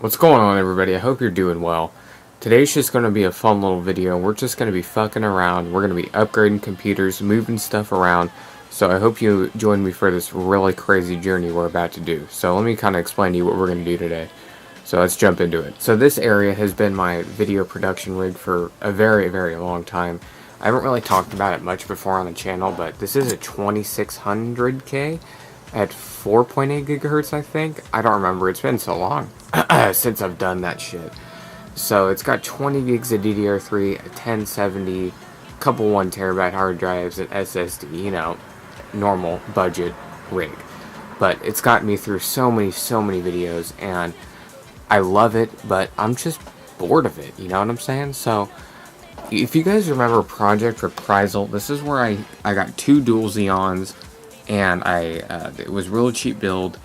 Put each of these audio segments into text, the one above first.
What's going on, everybody? I hope you're doing well. Today's just going to be a fun little video. We're just going to be fucking around. We're going to be upgrading computers, moving stuff around. So I hope you join me for this really crazy journey we're about to do. So let me kind of explain to you what we're going to do today. So let's jump into it. So this area has been my video production rig for a very, very long time. I haven't really talked about it much before on the channel, but this is a 2600K at 4.8 gigahertz, I think. I don't remember. It's been so long since I've done that shit. So it's got 20 gigs of DDR3, a 1070, a couple 1 terabyte hard drives, an SSD, you know, normal budget rig. But it's gotten me through so many videos, and I love it, but I'm just bored of it, you know what I'm saying? So if you guys remember Project Reprisal, this is where I got 2 Dual Xeons, and it was really cheap build,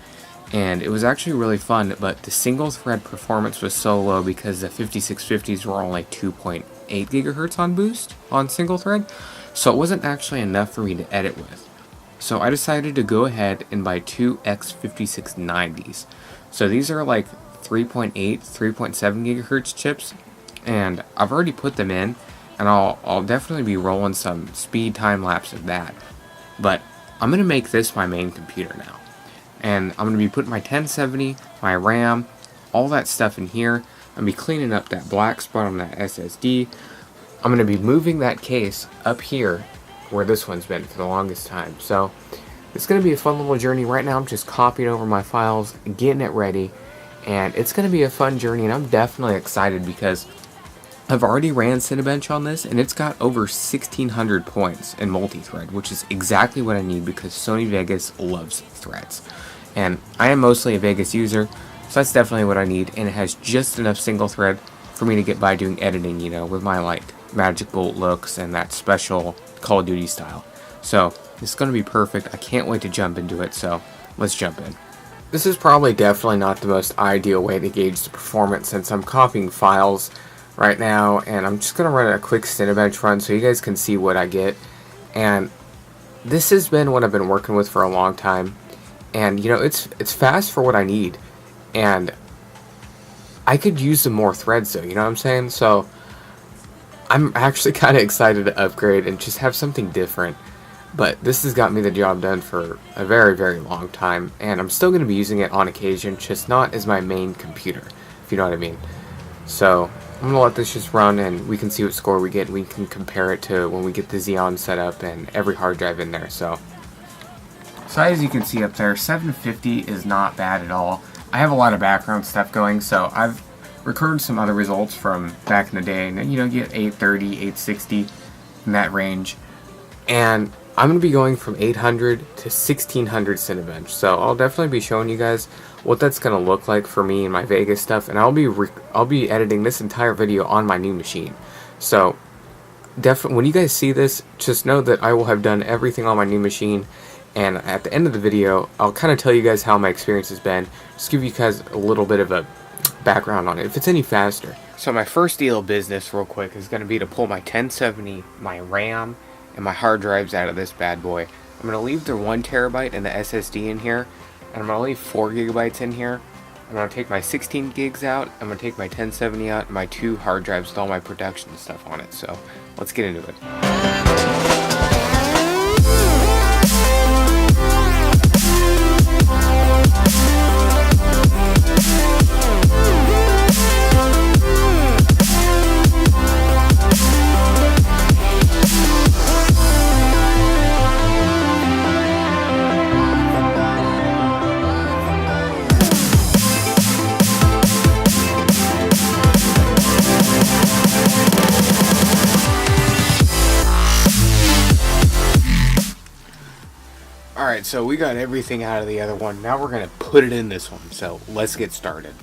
and it was actually really fun, but the single thread performance was so low because the 5650's were only 2.8 gigahertz on boost on single thread, so it wasn't actually enough for me to edit with. So I decided to go ahead and buy 2 X5690's. So these are like 3.8, 3.7 gigahertz chips, and I've already put them in, and I'll definitely be rolling some speed time lapse of that. But I'm going to make this my main computer now. And I'm going to be putting my 1070, my RAM, all that stuff in here. I'm going to be cleaning up that black spot on that SSD. I'm going to be moving that case up here where this one's been for the longest time. So it's going to be a fun little journey. Right now I'm just copying over my files, getting it ready. And it's going to be a fun journey, and I'm definitely excited because I've already ran Cinebench on this, and it's got over 1600 points in multi-thread, which is exactly what I need because Sony Vegas loves threads. And I am mostly a Vegas user, so that's definitely what I need, and it has just enough single thread for me to get by doing editing, you know, with my like Magic Bolt looks and that special Call of Duty style. So it's going to be perfect. I can't wait to jump into it, so let's jump in. This is probably definitely not the most ideal way to gauge the performance since I'm copying files right now, and I'm just going to run a quick Cinebench run so you guys can see what I get. And this has been what I've been working with for a long time, and you know, it's fast for what I need, and I could use some more threads though, you know what I'm saying? So I'm actually kind of excited to upgrade and just have something different. But this has got me the job done for a very, very long time, and I'm still going to be using it on occasion, just not as my main computer, if you know what I mean. So I'm going to let this just run, and we can see what score we get, and we can compare it to when we get the Xeon set up and every hard drive in there. So as you can see up there, 750 is not bad at all. I have a lot of background stuff going, so I've recorded some other results from back in the day, and you know, you get 830, 860 in that range. And I'm going to be going from 800 to 1600 Cinebench, so I'll definitely be showing you guys what that's going to look like for me and my Vegas stuff, and I'll be editing this entire video on my new machine. So definitely, when you guys see this, just know that I will have done everything on my new machine, and at the end of the video, I'll kind of tell you guys how my experience has been, just give you guys a little bit of a background on it, if it's any faster. So my first deal of business, real quick, is going to be to pull my 1070, my RAM, and my hard drives out of this bad boy. I'm going to leave the 1 terabyte and the SSD in here, and I'm going to leave 4 gigabytes in here. I'm going to take my 16 gigs out, I'm going to take my 1070 out, and my 2 hard drives with all my production stuff on it. So let's get into it. Alright, so we got everything out of the other one. Now we're going to put it in this one. So let's get started.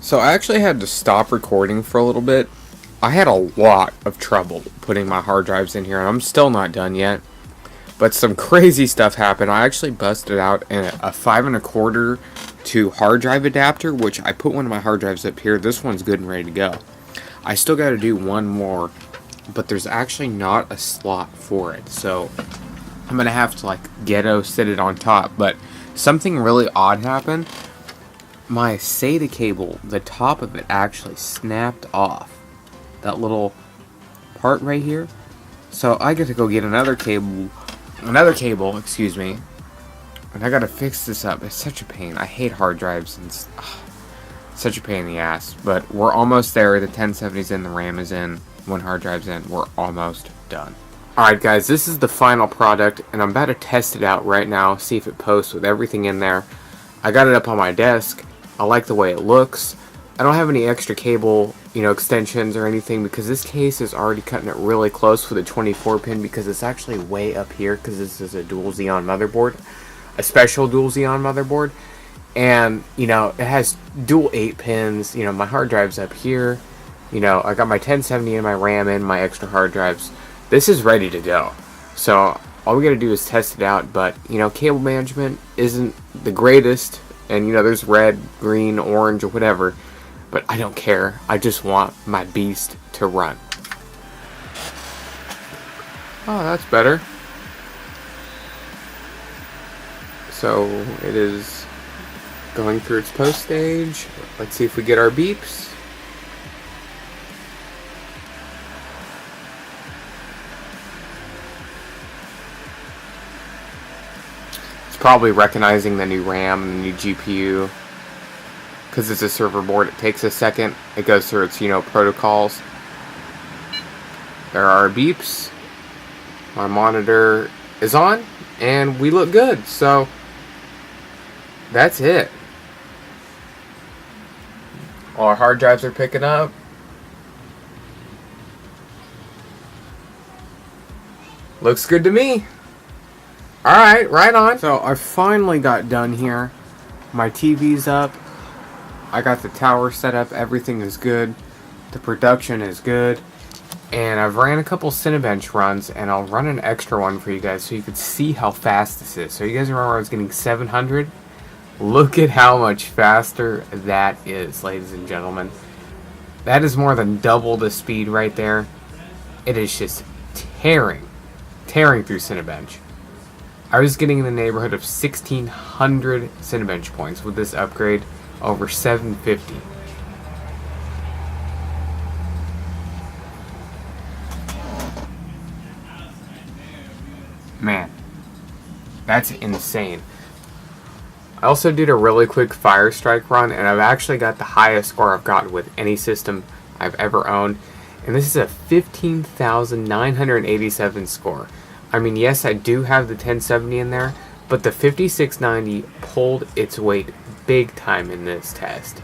So I actually had to stop recording for a little bit. I had a lot of trouble putting my hard drives in here, and I'm still not done yet. But some crazy stuff happened. I actually busted out a 5 1/4 to hard drive adapter, which I put one of my hard drives up here. This one's good and ready to go. I still got to do one more, but there's actually not a slot for it. So I'm going to have to like ghetto sit it on top. But something really odd happened. My SATA cable, the top of it actually snapped off. That little part right here. So I get to go get another cable, excuse me. And I gotta fix this up. It's such a pain. I hate hard drives, and it's such a pain in the ass. But we're almost there. The 1070's in, the RAM is in, one hard drive's in. We're almost done. Alright guys, this is the final product, and I'm about to test it out right now, see if it posts with everything in there. I got it up on my desk. I like the way it looks. I don't have any extra cable, extensions or anything, because this case is already cutting it really close with a 24 pin, because it's actually way up here, because this is a Dual Xeon motherboard, a special Dual Xeon motherboard, and it has dual 8 pins. My hard drive's up here, I got my 1070 and my RAM in, my extra hard drives. This is ready to go. So all we gotta do is test it out, but cable management isn't the greatest, and there's red, green, orange, or whatever. But I don't care. I just want my beast to run. Oh, that's better. So it is going through its post stage. Let's see if we get our beeps. It's probably recognizing the new RAM and the new GPU. Because it's a server board, it takes a second. It goes through its, protocols. There are beeps. My monitor is on, and we look good. So that's it. All our hard drives are picking up. Looks good to me. Alright, right on. So I finally got done here. My TV's up. I got the tower set up, everything is good, the production is good, and I've ran a couple Cinebench runs, and I'll run an extra one for you guys so you can see how fast this is. So you guys remember I was getting 700? Look at how much faster that is, ladies and gentlemen. That is more than double the speed right there. It is just tearing through Cinebench. I was getting in the neighborhood of 1,600 Cinebench points with this upgrade. Over 750. Man, that's insane. I also did a really quick Fire Strike run, and I've actually got the highest score I've gotten with any system I've ever owned, and this is a 15,987 score. I mean, yes, I do have the 1070 in there, but the 5690 pulled its weight big time in this test.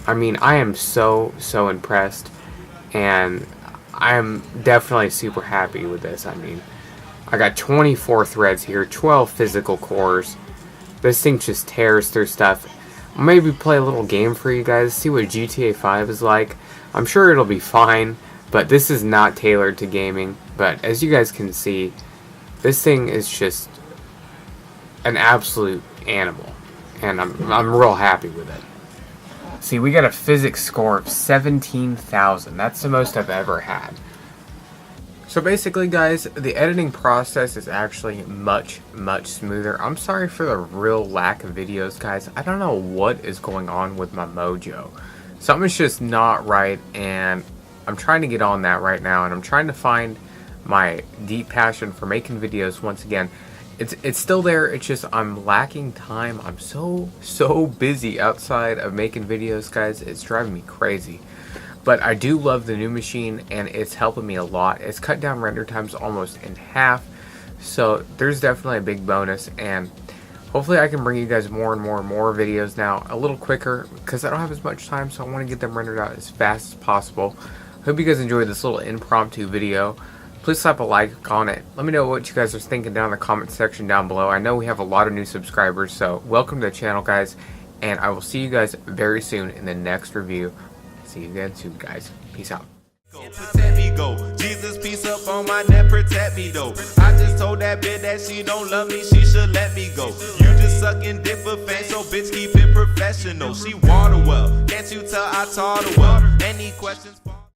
I mean, I am so impressed, and I'm definitely super happy with this. I mean, I got 24 threads here, 12 physical cores. This thing just tears through stuff. I'll maybe play a little game for you guys, see what GTA 5 is like. I'm sure it'll be fine, but this is not tailored to gaming. But as you guys can see, this thing is just an absolute animal, and I'm real happy with it. See, we got a physics score of 17,000. That's the most I've ever had. So basically, guys, the editing process is actually much smoother. I'm sorry for the real lack of videos, guys. I don't know what is going on with my mojo. Something's just not right, and I'm trying to get on that right now, and I'm trying to find my deep passion for making videos once again. It's still there, it's just I'm lacking time. I'm so busy outside of making videos, guys. It's driving me crazy. But I do love the new machine, and it's helping me a lot. It's cut down render times almost in half, so there's definitely a big bonus, and hopefully I can bring you guys more and more videos now a little quicker, because I don't have as much time, so I want to get them rendered out as fast as possible. Hope you guys enjoyed this little impromptu video. Please slap a like on it. Let me know what you guys are thinking down in the comment section down below. I know we have a lot of new subscribers, so welcome to the channel, guys. and I will see you guys very soon in the next review. See you again soon, guys. Peace out. Protect me, go. Jesus, peace up on my neck, protect me, though. I just told that bitch that she don't love me, she should let me go. You just sucking dick for fame, so bitch keep it professional. She water well, can't you tell I taught her well? Any questions?